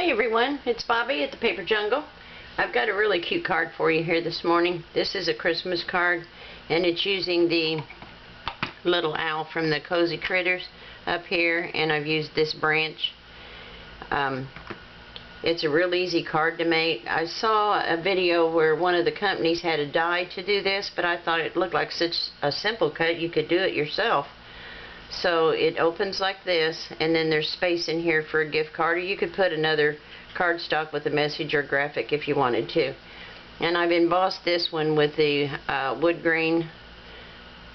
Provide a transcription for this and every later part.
Hi everyone, it's Bobbie at the Paper Jungle. I've got a really cute card for you here this morning. This is a Christmas card, and it's using the little owl from the Cozy Critters up here, and I've used this branch. It's a real easy card to make. I saw a video where one of the companies had a die to do this, but I thought it looked like such a simple cut you could do it yourself. So it opens like this, and then there's space in here for a gift card, or you could put another cardstock with a message or graphic if you wanted to. And I've embossed this one with the wood grain.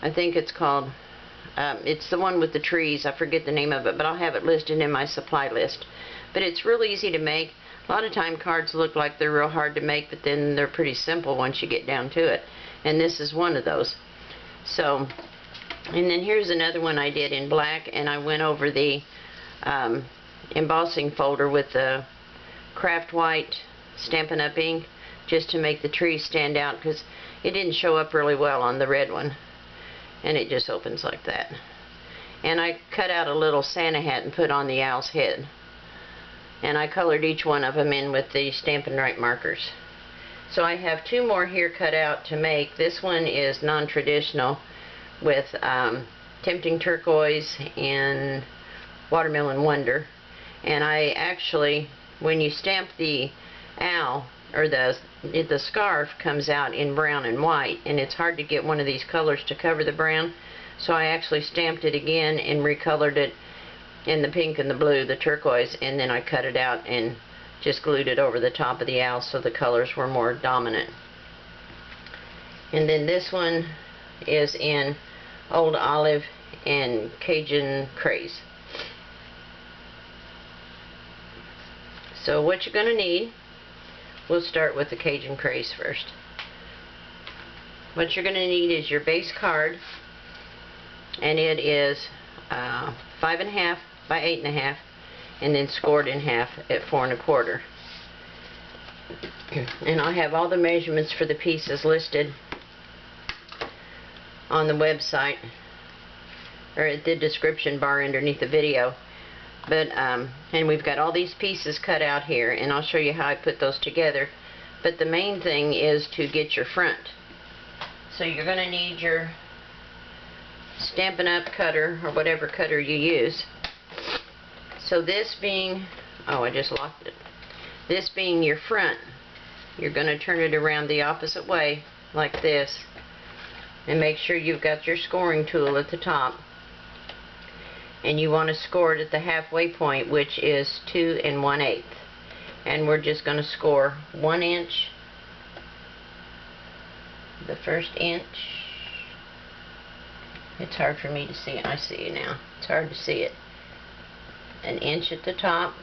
I think it's called, it's the one with the trees. I forget the name of it, but I'll have it listed in my supply list. But it's real easy to make. A lot of time cards look like they're real hard to make, but then they're pretty simple once you get down to it. And this is one of those. So, and then here's another one I did in black, and I went over the embossing folder with the craft white Stampin' Up! Ink just to make the tree stand out, because it didn't show up really well on the red one. And it just opens like that. And I cut out a little Santa hat and put on the owl's head. And I colored each one of them in with the Stampin' Write Markers. So I have two more here cut out to make. This one is non-traditional with Tempting Turquoise and Watermelon Wonder. And I actually, when you stamp the owl, or the scarf comes out in brown and white, and it's hard to get one of these colors to cover the brown, so I actually stamped it again and recolored it in the pink and the blue, the turquoise, and then I cut it out and just glued it over the top of the owl so the colors were more dominant. And then this one is in Old Olive and Cajun Craze. So what you're going to need, we'll start with the Cajun Craze first. What you're going to need is your base card, and it is 5.5 by 8.5, and then scored in half at 4 1/4. And I'll have all the measurements for the pieces listed on the website, or at the description bar underneath the video. But and we've got all these pieces cut out here, and I'll show you how I put those together. But the main thing is to get your front. So you're going to need your Stampin' Up! Cutter, or whatever cutter you use. So this being, oh, I just locked it. This being your front, you're going to turn it around the opposite way, like this. And make sure you've got your scoring tool at the top. And you want to score it at the halfway point, which is 2 1/8. And we're just going to score 1 inch, the first inch. It's hard for me to see. I see it now. It's hard to see it. 1 inch at the top,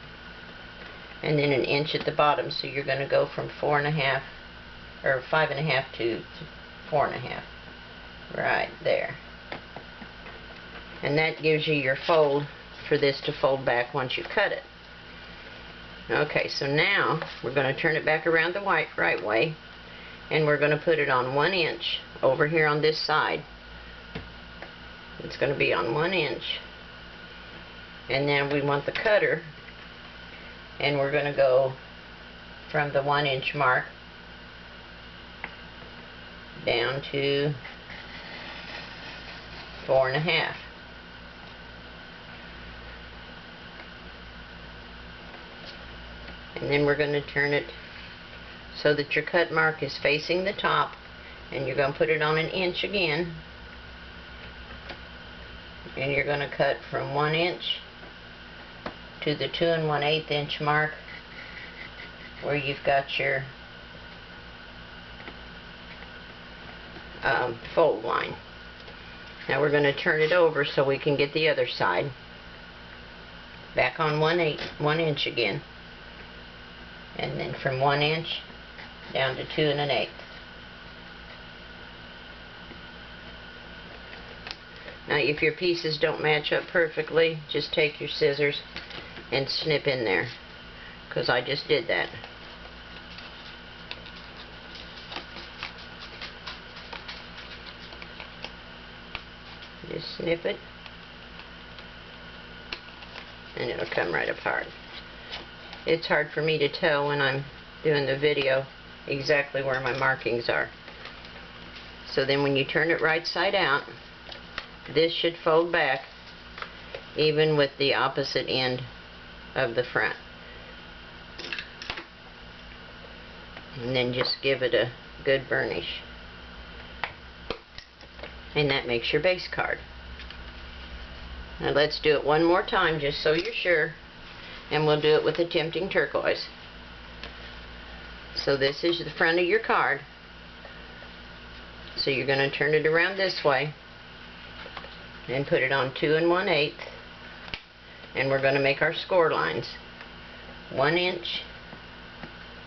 and then 1 inch at the bottom. So you're going to go from 4 1/2, or 5 1/2 to 4 1/2. Right there. And that gives you your fold for this to fold back once you cut it. Okay, so now we're going to turn it back around the right way, and we're going to put it on 1 inch over here on this side. It's going to be on 1 inch. And then we want the cutter, and we're going to go from the 1 inch mark down to 4 1/2. And then we're going to turn it so that your cut mark is facing the top, and you're going to put it on 1 inch again, and you're going to cut from 1 inch to the 2 1/8 inch mark where you've got your fold line. Now we're going to turn it over so we can get the other side back on 1 inch again, and then from 1 inch down to 2 1/8. Now if your pieces don't match up perfectly, just take your scissors and snip in there, because I just did that. Just snip it, and it'll come right apart. it's hard for me to tell when I'm doing the video exactly where my markings are. So then when you turn it right side out, this should fold back even with the opposite end of the front. And then just give it a good burnish. And that makes your base card. Now let's do it one more time just so you're sure. And we'll do it with a Tempting Turquoise. So this is the front of your card. So you're going to turn it around this way and put it on 2 1/8. And we're going to make our score lines. 1 inch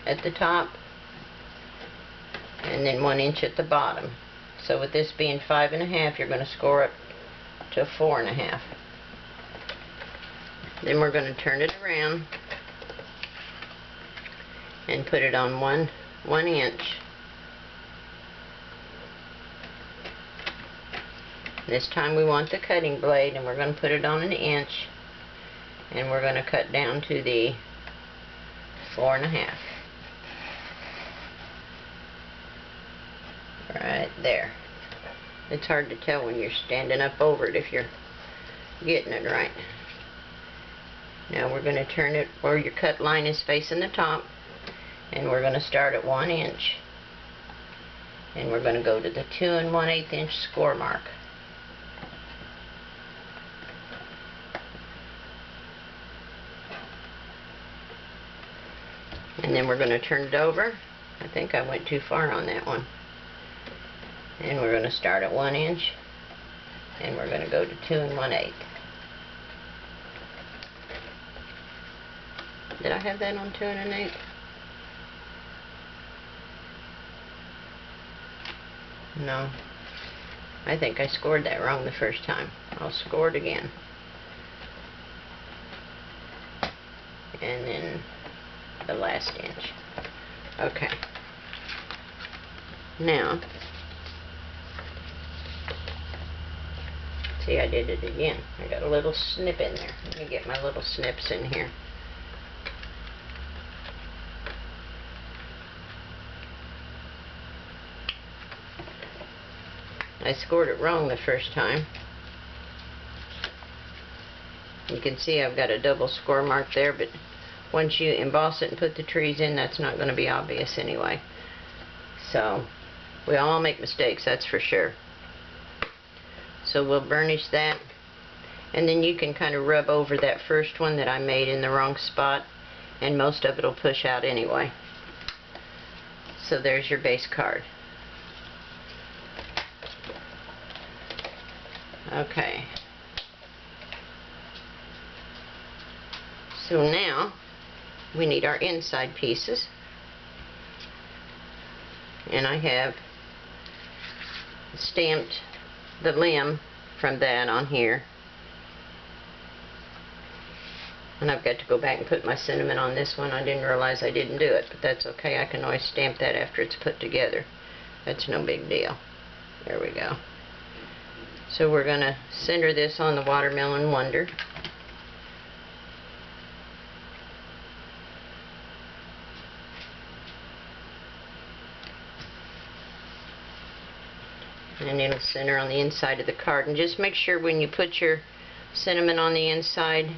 at the top and then 1 inch at the bottom. So with this being 5 1/2, you're going to score up to 4 1/2. Then we're going to turn it around and put it on 1 inch. This time we want the cutting blade, and we're going to put it on 1 inch, and we're going to cut down to the 4 1/2. Right there. It's hard to tell when you're standing up over it if you're getting it right. Now we're going to turn it where your cut line is facing the top, and we're going to start at 1 inch, and we're going to go to the 2 1/8 inch score mark. And then we're going to turn it over. I think I went too far on that one. And we're going to start at 1 inch, and we're going to go to 2 1/8. Did I have that on 2 1/8? No. I think I scored that wrong the first time. I'll score it again. And then the last inch. Okay. Now, see, I did it again. I got a little snip in there. Let me get my little snips in here. I scored it wrong the first time. You can see I've got a double score mark there, but once you emboss it and put the trees in, that's not going to be obvious anyway. So, we all make mistakes, that's for sure. So we'll burnish that, and then you can kind of rub over that first one that I made in the wrong spot, and most of it will push out anyway. So there's your base card. Okay. So now we need our inside pieces, and I have stamped the limb from that on here, and I've got to go back and put my cinnamon on this one. I didn't realize I didn't do it, but that's okay. I can always stamp that after it's put together. That's no big deal. There we go. So we're going to center this on the Watermelon Wonder. And it'll center on the inside of the card. And just make sure when you put your cinnamon on the inside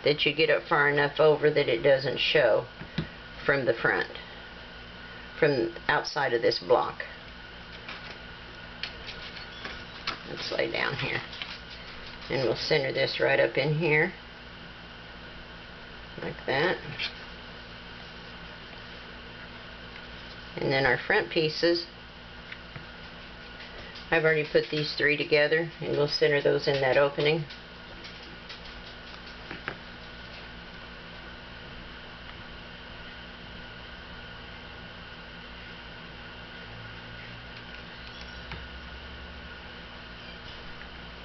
that you get it far enough over that it doesn't show from the front, from outside of this block. Let's lay down here. And we'll center this right up in here, like that. And then our front pieces, I've already put these 3 together, and we'll center those in that opening.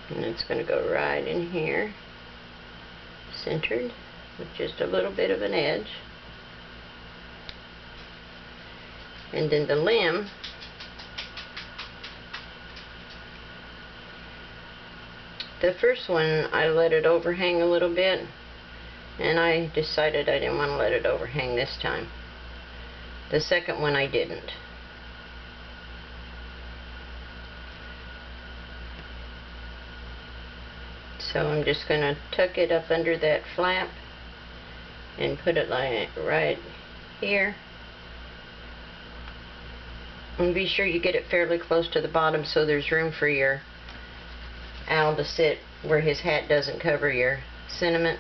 And it's going to go right in here, centered, with just a little bit of an edge. And then the limb, the first one I let it overhang a little bit, and I decided I didn't want to let it overhang this time. The second one I didn't. So I'm just going to tuck it up under that flap and put it like right here. And be sure you get it fairly close to the bottom so there's room for your owl to sit where his hat doesn't cover your sentiment.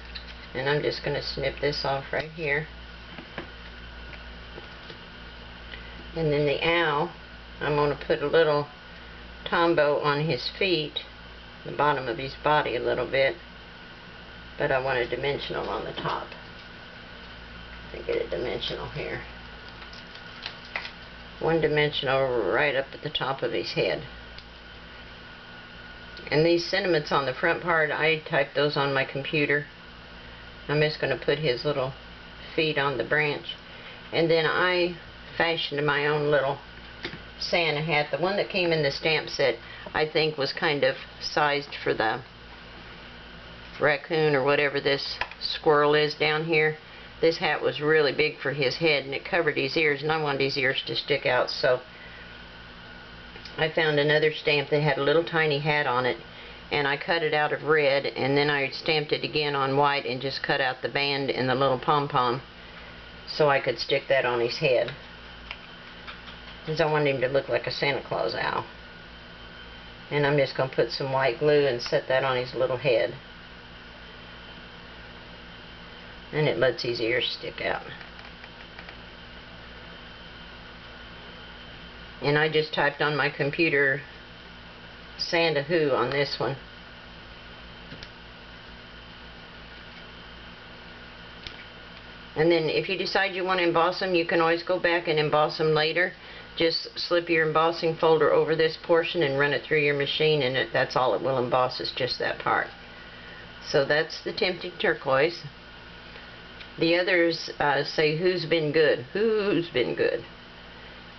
And I'm just going to snip this off right here. And then the owl, I'm going to put a little tombow on his feet, the bottom of his body a little bit, but I want a dimensional on the top. I get a dimensional here. One dimensional right up at the top of his head. And these sentiments on the front part, I typed those on my computer. I'm just going to put his little feet on the branch. And then I fashioned my own little Santa hat. The one that came in the stamp set, I think, was kind of sized for the raccoon or whatever this squirrel is down here. This hat was really big for his head, and it covered his ears, and I wanted his ears to stick out, so I found another stamp that had a little tiny hat on it, and I cut it out of red, and then I stamped it again on white and just cut out the band and the little pom-pom so I could stick that on his head, because I wanted him to look like a Santa Claus owl. And I'm just going to put some white glue and set that on his little head. And it lets his ears stick out. And I just typed on my computer Santa Who on this one. And then if you decide you want to emboss them, you can always go back and emboss them later. Just slip your embossing folder over this portion and run it through your machine, and that's all it will emboss, is just that part. So that's the Tempting Turquoise. The others say, who's been good? Who's been good?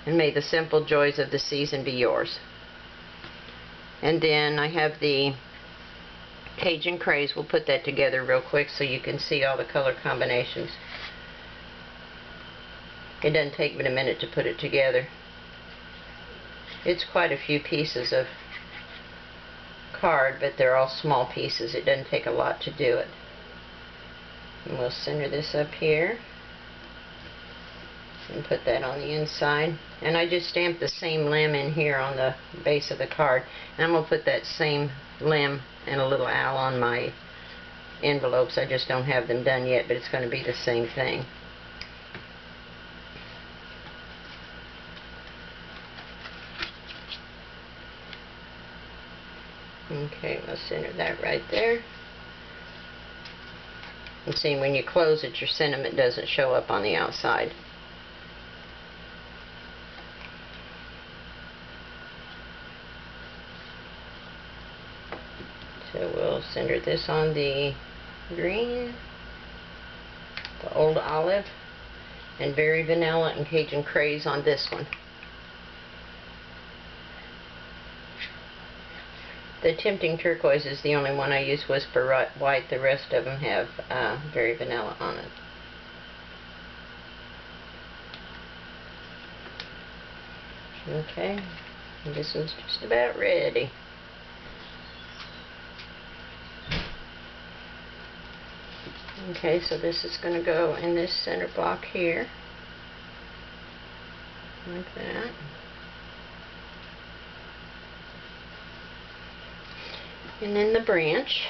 And may the simple joys of the season be yours. And then I have the Cajun Craze. We'll put that together real quick so you can see all the color combinations. It doesn't take but a minute to put it together. It's quite a few pieces of card, but they're all small pieces. It doesn't take a lot to do it. And we'll center this up here and put that on the inside. And I just stamped the same limb in here on the base of the card. And I'm going to put that same limb and a little owl on my envelopes. I just don't have them done yet, but it's going to be the same thing. Okay, we'll center that right there. And see, when you close it, your sentiment doesn't show up on the outside. So we'll center this on the green, the old olive, and berry vanilla and Cajun Craze on this one. The Tempting Turquoise is the only one I use Whisper White. The rest of them have berry vanilla on it. Okay, and this one's just about ready. Okay, so this is going to go in this center block here, like that. And then the branch.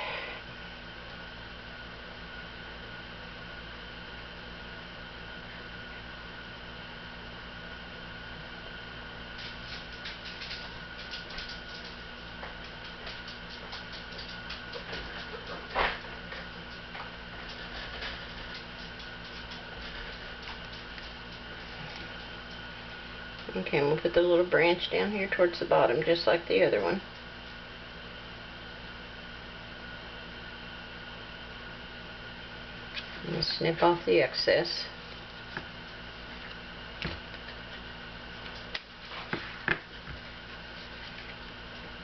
Okay, and we'll put the little branch down here towards the bottom, just like the other one. And snip off the excess.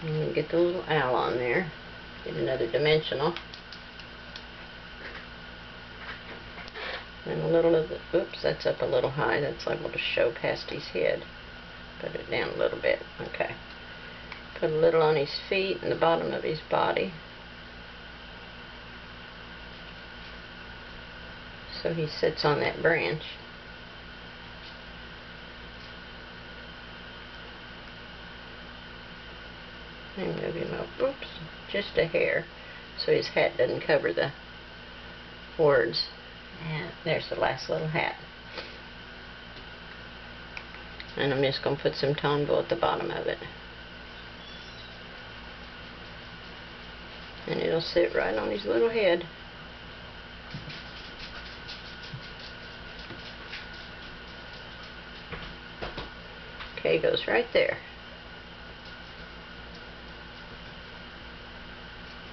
And get the little owl on there. Get another dimensional. And a little of the, oops, that's up a little high. That's liable to show past his head. Put it down a little bit. Okay. Put a little on his feet and the bottom of his body. So he sits on that branch. And move him up, oops, just a hair, so his hat doesn't cover the words. And there's the last little hat. And I'm just going to put some Tombow at the bottom of it. And it'll sit right on his little head. Okay, goes right there.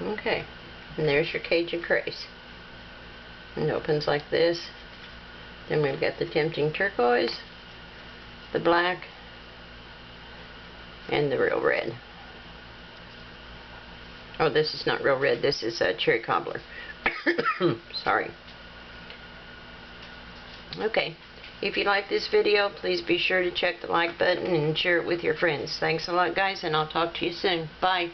Okay, and there's your Cajun Craze. It opens like this. Then we've got the tempting turquoise, the black, and the real red. Oh, this is not real red. This is cherry cobbler. Sorry. Okay. If you like this video, please be sure to check the like button and share it with your friends. Thanks a lot, guys, and I'll talk to you soon. Bye.